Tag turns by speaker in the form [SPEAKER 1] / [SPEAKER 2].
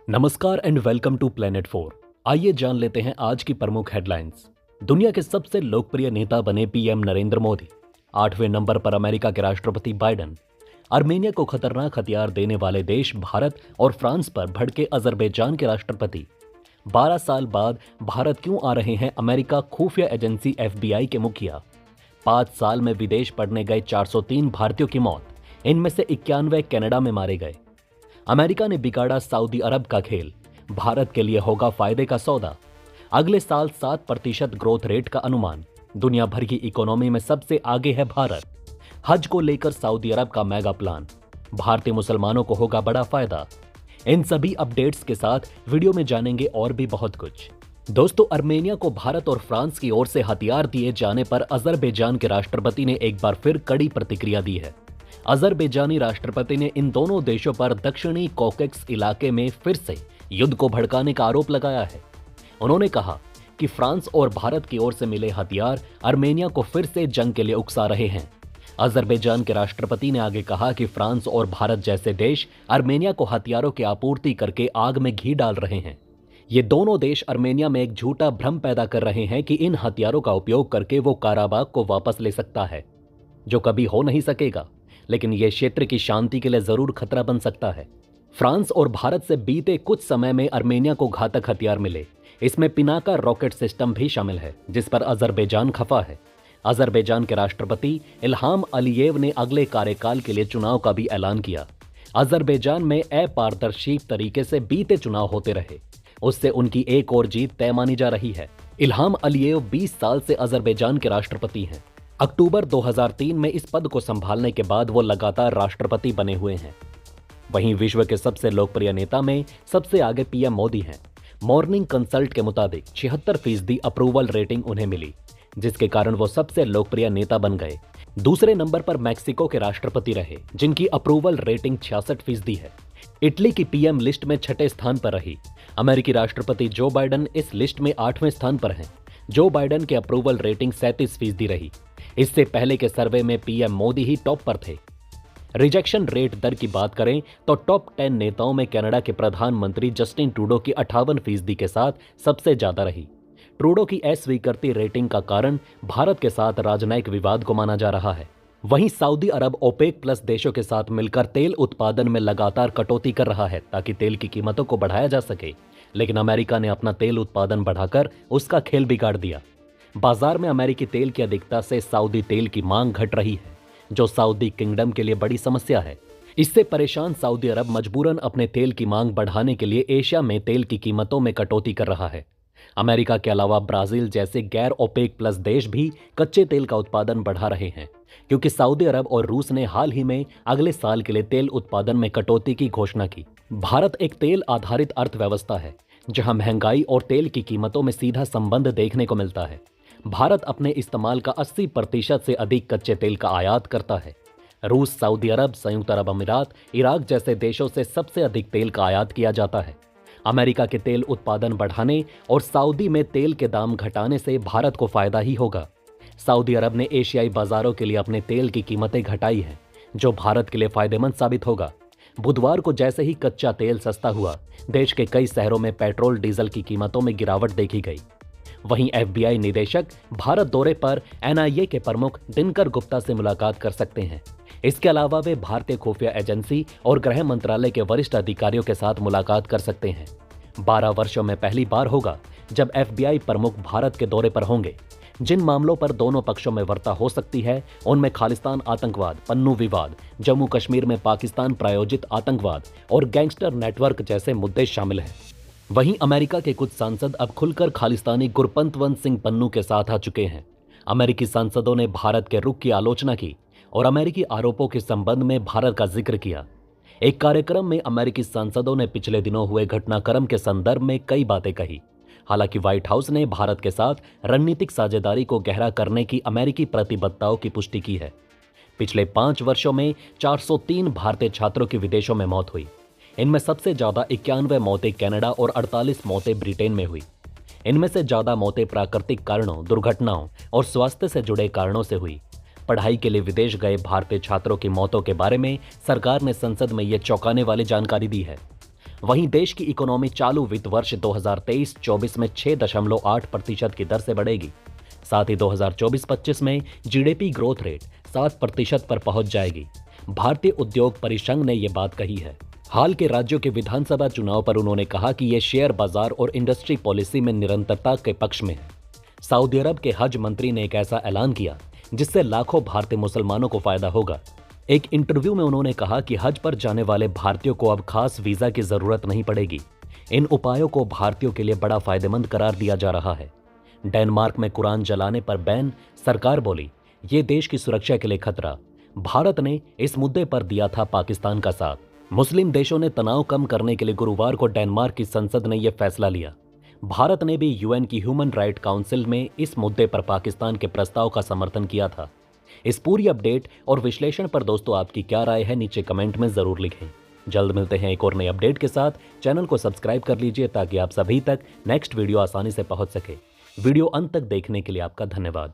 [SPEAKER 1] नमस्कार and welcome to planet 4। आइए जान लेते हैं आज की प्रमुख हेडलाइंस। दुनिया के सबसे लोकप्रिय नेता बने पीएम नरेंद्र मोदी। 8वें नंबर पर अमेरिका के राष्ट्रपति बाइडेन। आर्मेनिया को खतरनाक हथियार देने वाले देश भारत और फ्रांस पर भड़के अजरबैजान के राष्ट्रपति। 12 साल बाद भारत क्यों आ रहे हैं अमेरिका खुफिया एजेंसी एफबीआई के मुखिया। 5 साल में विदेश पढ़ने गए 403 भारतीयों की मौत, इनमें से 91 कनाडा में मारे गए। अमेरिका ने बिगाड़ा सऊदी अरब का खेल, भारत के लिए होगा फायदे का सौदा। अगले साल 7% ग्रोथ रेट का अनुमान। दुनिया भर की इकोनॉमी में सबसे आगे है भारत। हज को लेकर सऊदी अरब का मेगा प्लान, भारतीय मुसलमानों को होगा बड़ा फायदा। इन सभी अपडेट्स के साथ वीडियो में जानेंगे और भी बहुत कुछ। दोस्तों, आर्मेनिया को भारत और फ्रांस की ओर से हथियार दिए जाने पर अजरबैजान के राष्ट्रपति ने एक बार फिर कड़ी प्रतिक्रिया दी है। अजरबैजानी राष्ट्रपति ने इन दोनों देशों पर दक्षिणी कॉकेक्स इलाके में फिर से युद्ध को भड़काने का आरोप लगाया है। उन्होंने कहा कि फ्रांस और भारत की ओर से मिले हथियार आर्मेनिया को फिर से जंग के लिए उकसा रहे हैं। अजरबैजान के राष्ट्रपति ने आगे कहा कि फ्रांस और भारत जैसे देश आर्मेनिया को हथियारों की आपूर्ति करके आग में घी डाल रहे हैं। ये दोनों देश आर्मेनिया में एक झूठा भ्रम पैदा कर रहे हैं कि इन हथियारों का उपयोग करके वो काराबाग को वापस ले सकता है, जो कभी हो नहीं सकेगा, लेकिन यह क्षेत्र की शांति के लिए जरूर खतरा बन सकता है। फ्रांस और भारत से बीते कुछ समय में आर्मेनिया को घातक हथियार मिले। इसमें पिनाका रॉकेट सिस्टम भी शामिल है, जिस पर अजरबैजान खफा है। अजरबैजान के राष्ट्रपति इल्हाम अलीयेव ने अगले कार्यकाल के लिए चुनाव का भी ऐलान किया। अजरबैजान में अपारदर्शी तरीके से बीते चुनाव होते रहे, उससे उनकी एक और जीत तय मानी जा रही है। इल्हाम अलीयेव 20 साल से अजरबैजान के राष्ट्रपति हैं। अक्टूबर 2003 में इस पद को संभालने के बाद वो लगातार राष्ट्रपति बने हुए हैं। वहीं विश्व के सबसे लोकप्रिय नेता में सबसे आगे पीएम मोदी हैं। मॉर्निंग कंसल्ट के मुताबिक 76% अप्रूवल रेटिंग उन्हें मिली, जिसके कारण वो सबसे लोकप्रिय नेता बन गए। दूसरे नंबर पर मैक्सिको के राष्ट्रपति रहे, जिनकी अप्रूवल रेटिंग 66% है। इटली की पीएम लिस्ट में 6ठे स्थान पर रही। अमेरिकी राष्ट्रपति जो बाइडेन इस लिस्ट में 8वें स्थान पर हैं। जो बाइडेन की अप्रूवल रेटिंग 37% रही। इससे पहले के सर्वे में पीएम मोदी ही टॉप पर थे। रिजेक्शन रेट दर की बात करें तो टॉप 10 नेताओं में कनाडा के प्रधानमंत्री जस्टिन ट्रूडो की 58% के साथ सबसे ज्यादा रही। ट्रूडो की अस्वीकृति रेटिंग का कारण भारत के साथ राजनयिक विवाद को माना जा रहा है। वहीं सऊदी अरब ओपेक प्लस देशों के साथ मिलकर तेल उत्पादन में लगातार कटौती कर रहा है, ताकि तेल की कीमतों को बढ़ाया जा सके। लेकिन अमेरिका ने अपना तेल उत्पादन बढ़ाकर उसका खेल बिगाड़ दिया। बाजार में अमेरिकी तेल की अधिकता से सऊदी तेल की मांग घट रही है, जो सऊदी किंगडम के लिए बड़ी समस्या है। इससे परेशान सऊदी अरब मजबूरन अपने तेल की मांग बढ़ाने के लिए एशिया में तेल की कीमतों में कटौती कर रहा है। अमेरिका के अलावा ब्राजील जैसे गैर ओपेक प्लस देश भी कच्चे तेल का उत्पादन बढ़ा रहे हैं, क्योंकि सऊदी अरब और रूस ने हाल ही में अगले साल के लिए तेल उत्पादन में कटौती की घोषणा की। भारत एक तेल आधारित अर्थव्यवस्था है, जहां महंगाई और तेल की कीमतों में सीधा संबंध देखने को मिलता है। भारत अपने इस्तेमाल का 80% से अधिक कच्चे तेल का आयात करता है। रूस, सऊदी अरब, संयुक्त अरब अमीरात, इराक जैसे देशों से सबसे अधिक तेल का आयात किया जाता है। अमेरिका के तेल उत्पादन बढ़ाने और सऊदी में तेल के दाम घटाने से भारत को फायदा ही होगा। सऊदी अरब ने एशियाई बाजारों के लिए अपने तेल की कीमतें घटाई हैं, जो भारत के लिए फायदेमंद साबित होगा। बुधवार को जैसे ही कच्चा तेल सस्ता हुआ, देश के कई शहरों में पेट्रोल डीजल की कीमतों में गिरावट देखी गई। वहीं एफबीआई निदेशक भारत दौरे पर एनआईए के प्रमुख दिनकर गुप्ता से मुलाकात कर सकते हैं। इसके अलावा वे भारतीय खुफिया एजेंसी और गृह मंत्रालय के वरिष्ठ अधिकारियों के साथ मुलाकात कर सकते हैं। 12 वर्षों में पहली बार होगा जब एफबीआई प्रमुख भारत के दौरे पर होंगे। जिन मामलों पर दोनों पक्षों में वार्ता हो सकती है, उनमें खालिस्तान आतंकवाद, पन्नू विवाद, जम्मू कश्मीर में पाकिस्तान प्रायोजित आतंकवाद और गैंगस्टर नेटवर्क जैसे मुद्दे शामिल हैं। वहीं अमेरिका के कुछ सांसद अब खुलकर खालिस्तानी गुरपंतवंत सिंह पन्नू के साथ आ चुके हैं। अमेरिकी सांसदों ने भारत के रुख की आलोचना की और अमेरिकी आरोपों के संबंध में भारत का जिक्र किया। एक कार्यक्रम में अमेरिकी सांसदों ने पिछले दिनों हुए घटनाक्रम के संदर्भ में कई बातें कही। हालांकि व्हाइट हाउस ने भारत के साथ रणनीतिक साझेदारी को गहरा करने की अमेरिकी प्रतिबद्धताओं की पुष्टि की है। पिछले 5 वर्षों में 403 भारतीय छात्रों की विदेशों में मौत हुई। इनमें सबसे ज्यादा 91 मौतें कनाडा और 48 मौतें ब्रिटेन में हुई। इनमें से ज्यादा मौतें प्राकृतिक कारणों, दुर्घटनाओं और स्वास्थ्य से जुड़े कारणों से हुई। पढ़ाई के लिए विदेश गए भारतीय छात्रों की मौतों के बारे में सरकार ने संसद में यह चौंकाने वाली जानकारी दी है। वहीं देश की इकोनॉमी चालू वित्त वर्ष 2023-24 में 6.8% की दर से बढ़ेगी। साथ ही 2024-25 में जीडीपी ग्रोथ रेट 7% पर पहुंच जाएगी। भारतीय उद्योग परिसंघ ने यह बात कही है। हाल के राज्यों के विधानसभा चुनाव पर उन्होंने कहा कि यह शेयर बाजार और इंडस्ट्री पॉलिसी में निरंतरता के पक्ष में है। सऊदी अरब के हज मंत्री ने एक ऐसा ऐलान किया जिससे लाखों भारतीय मुसलमानों को फायदा होगा। एक इंटरव्यू में उन्होंने कहा कि हज पर जाने वाले भारतीयों को अब खास वीजा की जरूरत नहीं पड़ेगी। इन उपायों को भारतीयों के लिए बड़ा फायदेमंद करार दिया जा रहा है। डेनमार्क में कुरान जलाने पर बैन, सरकार बोली ये देश की सुरक्षा के लिए खतरा। भारत ने इस मुद्दे पर दिया था पाकिस्तान का साथ। मुस्लिम देशों ने तनाव कम करने के लिए गुरुवार को डेनमार्क की संसद ने यह फैसला लिया। भारत ने भी यूएन की ह्यूमन राइट काउंसिल में इस मुद्दे पर पाकिस्तान के प्रस्ताव का समर्थन किया था। इस पूरी अपडेट और विश्लेषण पर दोस्तों आपकी क्या राय है, नीचे कमेंट में जरूर लिखें। जल्द मिलते हैं एक और नई अपडेट के साथ। चैनल को सब्सक्राइब कर लीजिए ताकि आप सभी तक नेक्स्ट वीडियो आसानी से पहुंच सके। वीडियो अंत तक देखने के लिए आपका धन्यवाद।